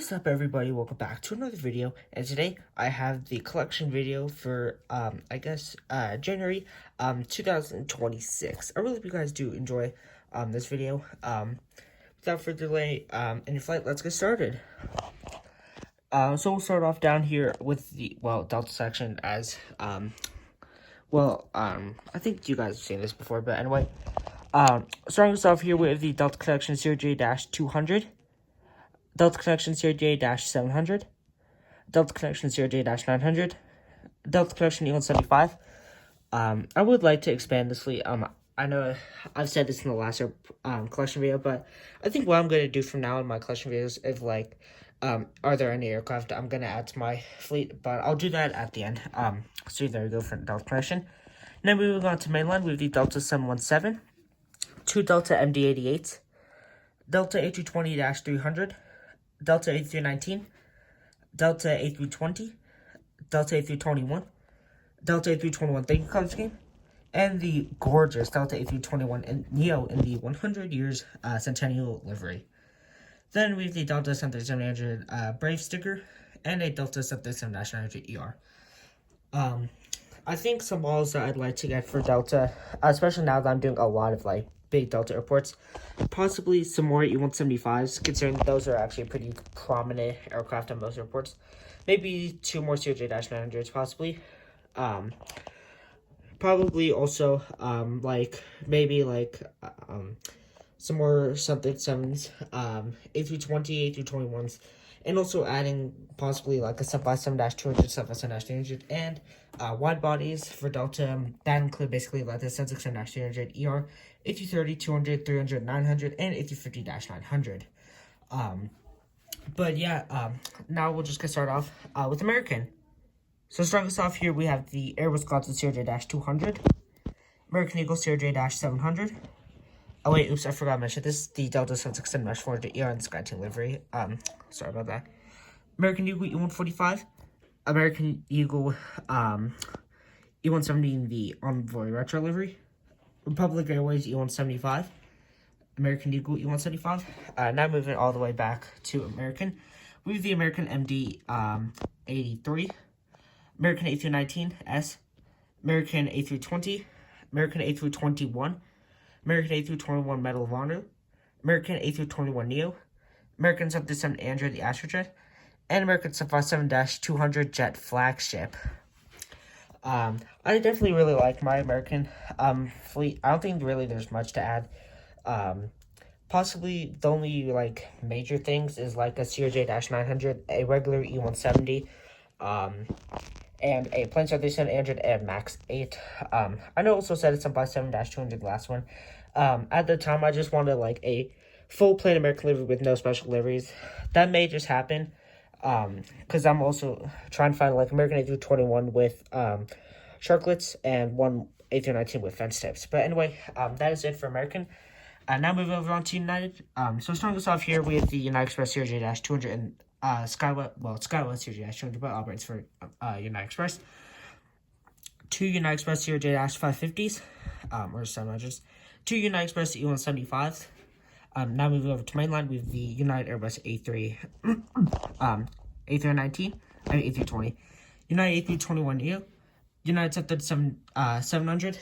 What's up, everybody? Welcome back to another video, and today I have the collection video for January 2026. I really hope you guys do enjoy this video. Without further delay, in your flight, let's get started. So we'll start off down here with the Delta section as I think you guys have seen this before, but anyway, starting us off here with the Delta Collection CRJ-200. Delta Collection CRJ-700, Delta Collection CRJ-900, Delta Collection E-175. I would like to expand this fleet. I know I've said this in the last collection video, but I think what I'm going to do from now in my collection videos is are there any aircraft I'm going to add to my fleet, but I'll do that at the end. So there we go for Delta Collection. Now moving on to mainline, we have the Delta 717, 2 Delta MD-88s, Delta A320-300, Delta A319, Delta A320, Delta A321, Delta A321 thank you card scheme, and the gorgeous Delta A321 Neo in the 100 years Centennial livery. Then we have the Delta 737-900 Brave sticker, and a Delta 737-900 ER. I think some models that I'd like to get for Delta, especially now that I'm doing a lot of big Delta airports, possibly some more E-175s, considering those are actually pretty prominent aircraft on most airports. Maybe 2 more CRJ-900s, possibly. Probably also, some more 737s, A320, A321s, and also adding possibly a 757-200, 757-300, and wide bodies for Delta. That include basically the 767-300 ER, A330, 200, 300, 900, and A350-900. Now we'll just get started off with American. So starting us off here, we have the Airbus Wisconsin CRJ-200, American Eagle CRJ-700. Oh wait, oops, I forgot to mention this. The Delta 767-400 ER and SkyTeam livery. Sorry about that. American Eagle E-145, American Eagle E-170 in the Envoy retro livery, Republic Airways E-175, American Eagle E-175. Now moving all the way back to American, we have the American MD-83, American A319S, American A320, American A321, American A321 Medal of Honor, American A321 Neo, American 737 Andrew the Astrojet, and American 757-200 Jet flagship. I definitely really like my American fleet. I don't think really there's much to add. Possibly the only major things is a CRJ-900, a regular E-170, and a Plane 737 and Max 8. I know also said it's a 757-200, the last one. At the time, I just wanted a full plain American livery with no special liveries. That may just happen, because I'm also trying to find American A321 with sharklets and one A319 with fence tips. But anyway, that is it for American. Now moving over on to United. So starting us off here, we have the United Express CRJ-200 and Skywest CRJ-200, but operates for United Express. 2 United Express CRJ-550s, or 700s. 2 United Express E-175s. Now moving over to mainline, we have the United Airbus A320, United A321 Neo, United 737 700.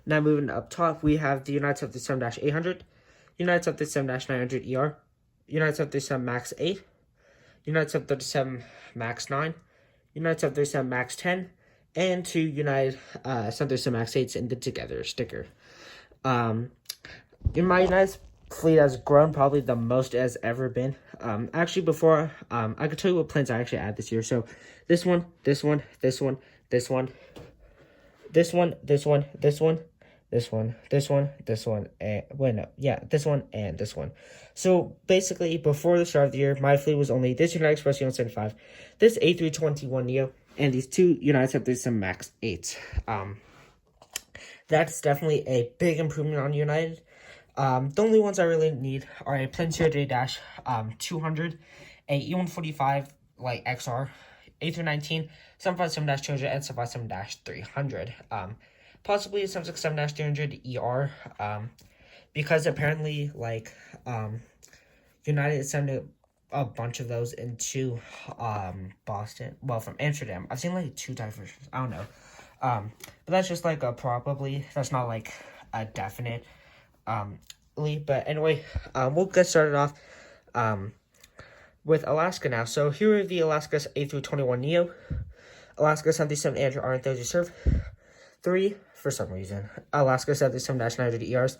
Now moving up top, we have the United 737-800, United 737-900 ER, United 737 Max 8, United 737 Max 9, United 737 Max 10, and 2 United 737 Max 8s in the Together sticker. In my United fleet has grown probably the most it has ever been. Actually, before, I could tell you what planes I actually add this year. So, this one, this one, this one, this one, this one, this one, this one, this one, this one, this one, and this one and this one. So basically, before the start of the year, my fleet was only this United Express E-175, this A321 Neo, and these 2 United 737 Max 8s. That's definitely a big improvement on United. The only ones I really need are a Plane CRJ-200, a E-145 XR, A319, 757-200, and 757-300. Possibly a 767-300 ER, because apparently, United is sending a bunch of those into Boston. Well, from Amsterdam. I've seen like 2 type versions. I don't know. But that's just like a probably. That's not like a definite. But anyway, we'll get started off with Alaska now. So here are the Alaska's A321neo. Alaska 77 aren't those you serve. 3, for some reason. Alaska 77-900 ERs.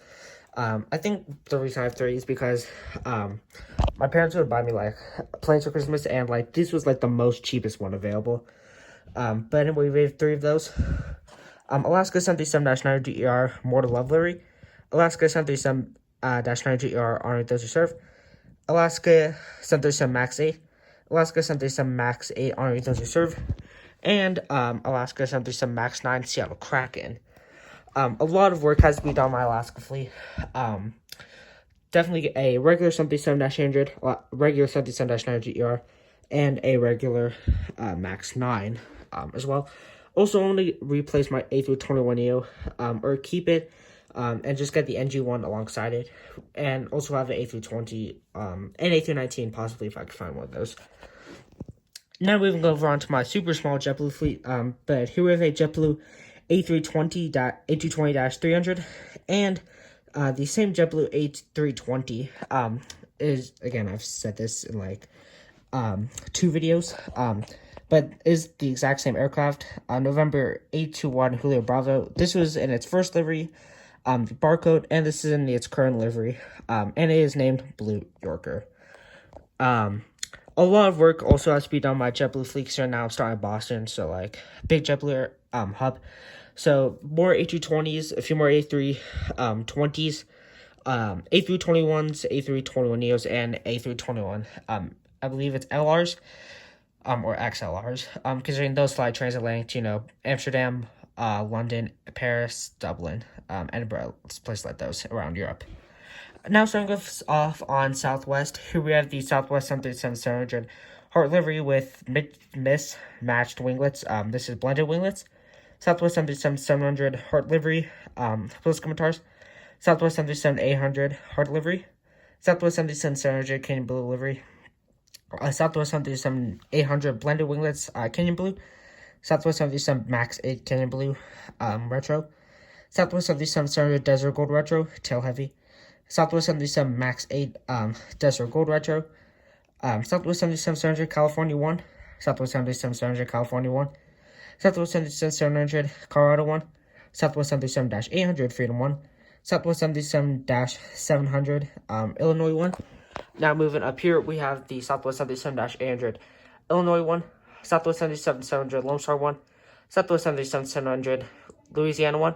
I think the reason I have 3 is because my parents would buy me like planes for Christmas, and like this was like the most cheapest one available. But anyway, we have 3 of those. Alaska 77-900 ER Mortal Love livery. Alaska 77-900 ER aren't those you serve. Alaska 737 MAX 8. Alaska 737 MAX 8 aren't those you serve. And Alaska 737 MAX 9 Seattle Kraken. A lot of work has to be done on my Alaska fleet. Definitely a regular 737-800, regular 737-900 ER, and a regular MAX 9 as well. Also, only replace my A321neo, or keep it, and just get the NG1 alongside it. And also have an A320, and A319 possibly if I could find one of those. Now moving over on to my super small JetBlue fleet, but here we have a JetBlue A320-300, and the same JetBlue A320 is, again, I've said this in like 2 videos, but is the exact same aircraft. November 821 Julio Bravo. This was in its first livery, the barcode, and this is in its current livery, and it is named Blue Yorker. A lot of work also has to be done by JetBlue fleet, so now I'm starting in Boston, so like big JetBlue hub. So more A320s, a few more A320s, A321s, A321neos, and A321. I believe it's LRs, or XLRs. Considering those fly transatlantic to, Amsterdam, London, Paris, Dublin, Edinburgh, places like those around Europe. Now starting off on Southwest, here we have the Southwest 737-700 Heart livery with mismatched winglets. This is blended winglets. Southwest 737-700 Heart livery, split scimitars. Southwest 737-800 Heart livery. Southwest 737-700 Canyon Blue livery. Southwest 737-800 blended winglets, Canyon Blue. Southwest 737 MAX 8 Canyon Blue, retro. Southwest 737-700 Desert Gold retro, tail heavy. Southwest 737 MAX 8 Desert Gold retro. Southwest 737-700 California 1. Southwest 737-700 California 1. Southwest 737-700 Colorado 1. Southwest 737-800 Freedom 1. Southwest 737-700 Illinois 1. Now moving up here, we have the Southwest 737-800 Illinois 1. Southwest 737-700 Lone Star 1. Southwest 737-700 Louisiana 1.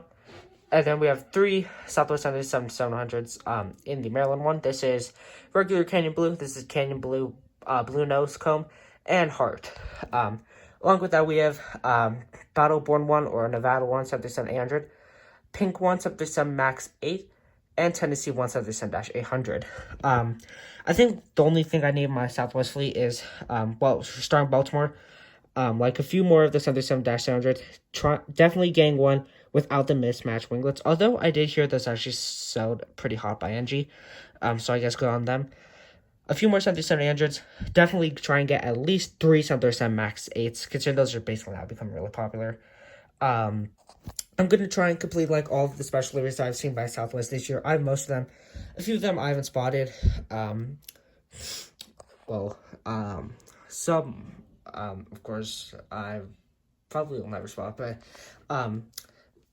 And then we have 3 Southwest 737-700s in the Maryland one. This is regular Canyon Blue. This is Canyon Blue, Blue Nose Comb, and Heart. Along with that, we have Battleborn 1 or Nevada 1 737-800, Pink 1 737 MAX 8, and Tennessee 1 737-800. I think the only thing I need in my Southwest fleet is, starting Baltimore, like a few more of the 737-700s. Definitely getting one without the mismatched winglets. Although I did hear this actually sold pretty hot by NG, so I guess good on them. A few more 737-800s. Definitely try and get at least 3 737 MAX 8s, considering those are basically now becoming really popular. I'm going to try and complete like all of the special liveries I've seen by Southwest this year. I have most of them. A few of them I haven't spotted. Some, of course, I probably will never spot, but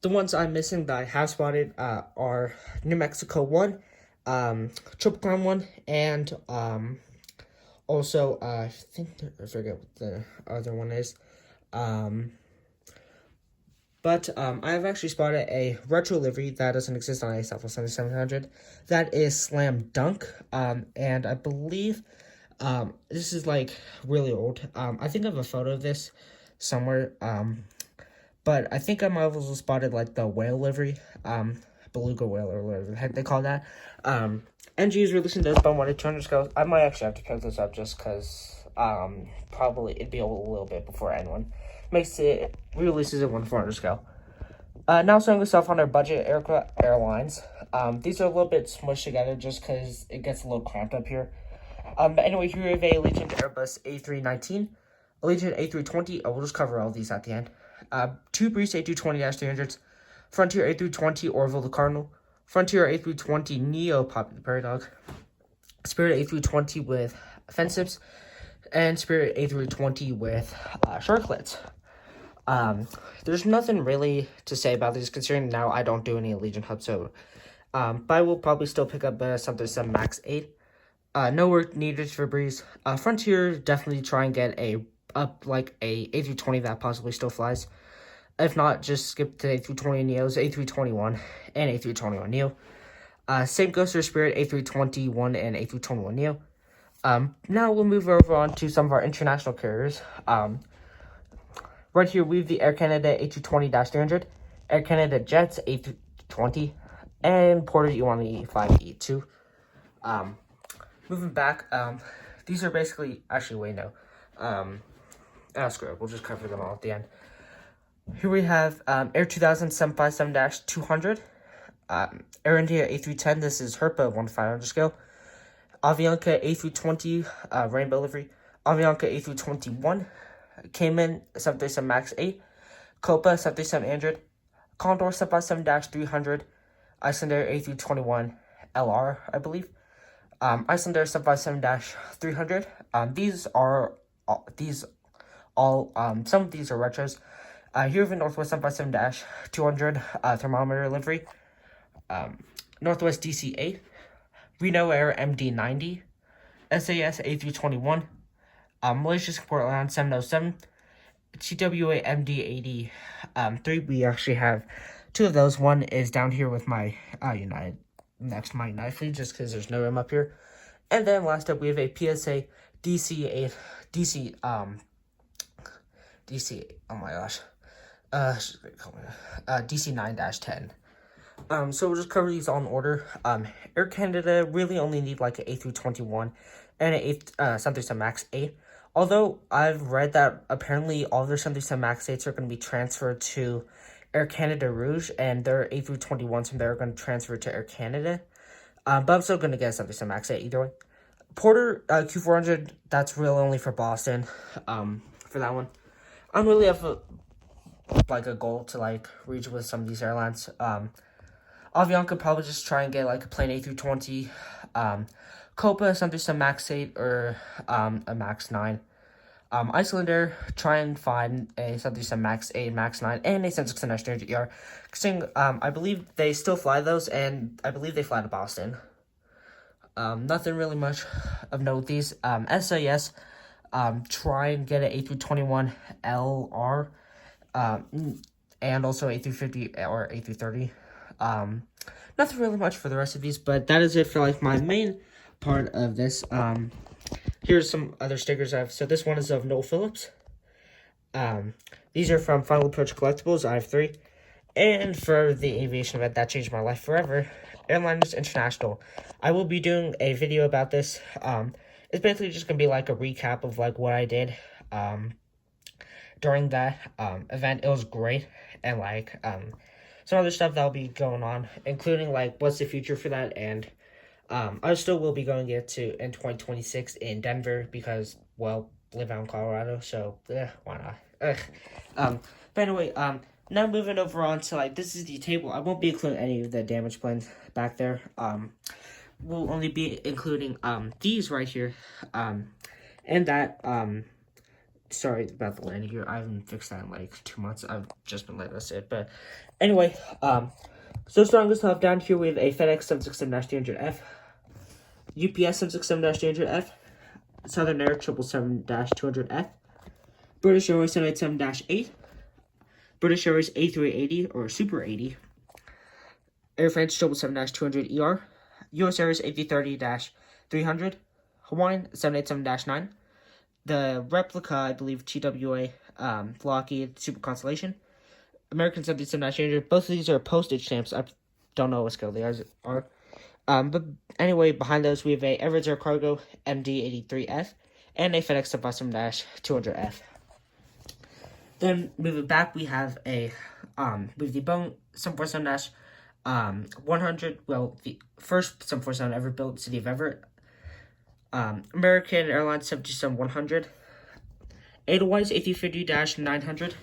the ones I'm missing that I have spotted are New Mexico 1, Triple Crown 1, and also I forget what the other one is. But I have actually spotted a retro livery that doesn't exist on a Southwest 700. That is Slam Dunk, and I believe this is like really old. I think I have a photo of this somewhere. But I think I might have also spotted like the whale livery, beluga whale or whatever the heck they call that. NG is releasing those by 1 to 200 scales. I might actually have to pick this up just because probably it'd be a little bit before anyone releases it 1 to 400 scale. Now starting this off on our budget airlines. These are a little bit smushed together just because it gets a little cramped up here. But anyway, here we have a Allegiant Airbus A319, Allegiant A320. We'll just cover all these at the end. Two Breeze A220-300s, Frontier A320 Orville the Cardinal, Frontier A320 Neo Poppy the Prairie Dog, Spirit A320 with Fensips, and Spirit A320 with Sharklets. There's nothing really to say about these considering now I don't do any Allegiant hubs, so but I will probably still pick up something some Max 8. No work needed for Breeze. Frontier, definitely try and get a A320 that possibly still flies. If not, just skip to A320 Neos, A321, and A321 Neo. Same goes for Spirit A321 and A321 Neo. Now we'll move over on to some of our international carriers. Right here we have the Air Canada A220-300, Air Canada Jets A320, and Porter E1E5E2. Moving back, these are basically, actually, wait, no. Screw it, we'll just cover them all at the end. Here we have Air 2000 757-200, Air India A310, this is Herpa 1/500 scale, Avianca A320 Rainbow livery, Avianca A321, Cayman 737 MAX 8, Copa 737 Android, Condor 757-300, Icelandair A321 LR, I believe, Icelandair 757-300. These are all some of these are retros. Here we have a Northwest 757-200 thermometer livery, Northwest DC-8, Reno Air MD-90, SAS A321, Malaysia Support Airlines 707, TWA MD-80 we actually have two of those. One is down here with my United, next to my United fleet, just because there's no room up here. And then last up we have a PSA DC-8, oh my gosh, DC-9-10. So we'll just cover these all in order. Air Canada really only need like an A321 and an 737 MAX 8. Although I've read that apparently all their 737 MAX 8s are going to be transferred to Air Canada Rouge, and their A321s from there are going to transfer to Air Canada. But I'm still going to get a 737 MAX 8 either way. Porter Q400, that's really only for Boston. For that one, I don't really have a goal to reach with some of these airlines. Avianca probably just try and get a plain A320, Copa, something some Max 8 or a Max 9. Icelandair, try and find a something some Max 8, Max 9, and a 767-300ER. I believe they still fly those, and I believe they fly to Boston. Nothing really much of note with these. SAS, try and get an A321 LR, and also A350 or A330. Nothing really much for the rest of these, but that is it for my main part of this. Here's some other stickers I have. So this one is of Noel Phillips. These are from Final Approach Collectibles. I have 3. And for the aviation event that changed my life forever, Airliners International. I will be doing a video about this. It's basically just gonna be a recap of what I did during that event. It was great, and some other stuff that'll be going on, including what's the future for that, and I still will be going in 2026 in Denver because, well, live out in Colorado, so why not? But anyway, now moving over on to this is the table. I won't be including any of the damage planes back there. We'll only be including these right here, and that sorry about the landing here. I haven't fixed that in 2 months. I've just been letting that sit. But anyway, so strongest stuff down here we have a FedEx 767-300F, UPS 767-300F, Southern Air 777-200F, British Airways 787-8, British Airways A380 or Super 80, Air France 777-200ER, US Airways A330-300, Hawaiian 787-9, the replica, I believe, TWA, Lockheed Super Constellation, American 787-800. Both of these are postage stamps. I don't know what scale they are. But anyway, behind those we have a Emirates Air Cargo MD-83F and a FedEx 757-200F. Then moving back, we have a with the Boeing 747-100. Well, the first 747 ever built, City of Everett. American Airlines 737-100, Edelweiss A350-900,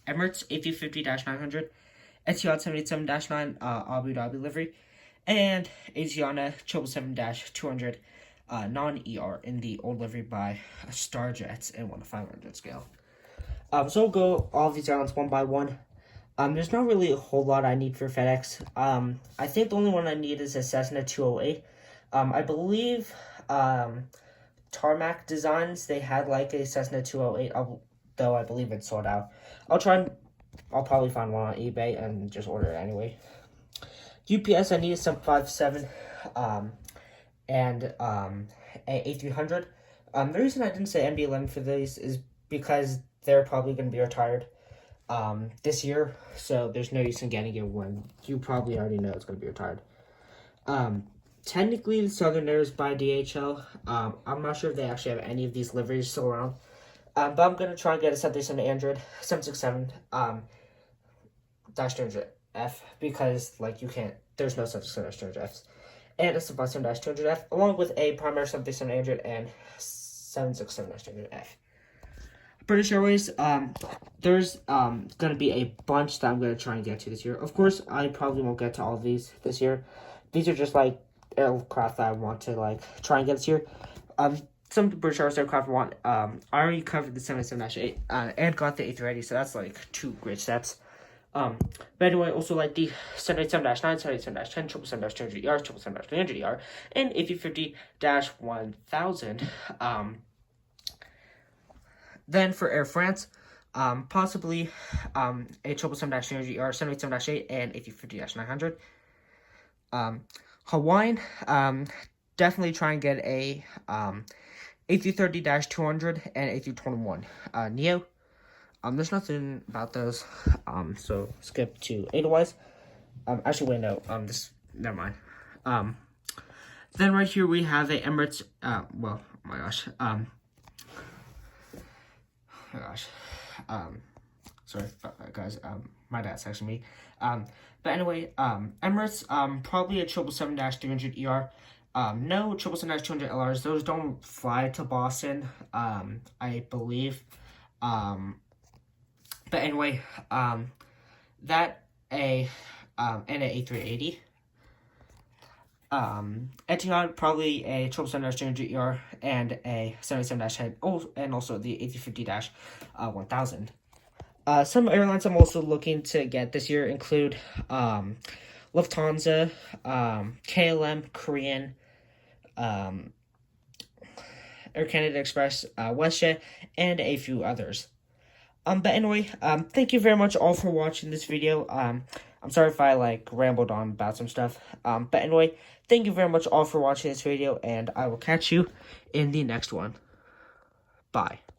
Emirates A350-900, Etihad 787-9 Abu Dhabi livery, and Asiana 777-200 non-ER in the old livery by Starjets and 1/500 scale. So we'll go all of these airlines one by one. There's not really a whole lot I need for FedEx. I think the only one I need is a Cessna 208. I believe Tarmac Designs, they had like a Cessna 208, though I believe it's sold out. I'll probably find one on eBay and just order it anyway. UPS, I need a 757 and a A300. The reason I didn't say MD-11 for these is because they're probably going to be retired this year, so there's no use in getting it when you probably already know it's going to be retired. Technically, the Southern Air is by DHL. I'm not sure if they actually have any of these liveries still around. But I'm going to try and get a 737 Android 767 -200F because, like, there's no 767-200Fs. And a 757-200F, along with a primary 737 Android and 767-200F. British Airways, there's going to be a bunch that I'm going to try and get to this year. Of course, I probably won't get to all of these this year. These are just, like, aircraft that I want to, like, try and get this year. Some of the British Airways aircraft I want, I already covered the 777-8 and got the A380, so that's, like, 2 great steps. But anyway, also like the 787-9, 787-10, 777-200ER, 777-300ER, and A350-1000. Then for Air France, possibly a 777-300ER, 787-8, and A350-900. Hawaiian, definitely try and get a A330-200 and A321 Neo. There's nothing about those, so skip to Edelweiss. Actually, wait, no, never mind. Then right here we have a Emirates, well, oh my gosh, sorry, guys, my dad's texting me. But anyway, Emirates, probably a 777-300ER. No 777-200 LRs, those don't fly to Boston, I believe. But anyway, and a A380. Etihad, probably a 777-200ER and a 787-10, and also the A350-1000. Some airlines I'm also looking to get this year include Lufthansa, KLM, Korean, Air Canada Express, WestJet, and a few others. But anyway, thank you very much all for watching this video. I'm sorry if I, like, rambled on about some stuff. But anyway, thank you very much all for watching this video, and I will catch you in the next one. Bye.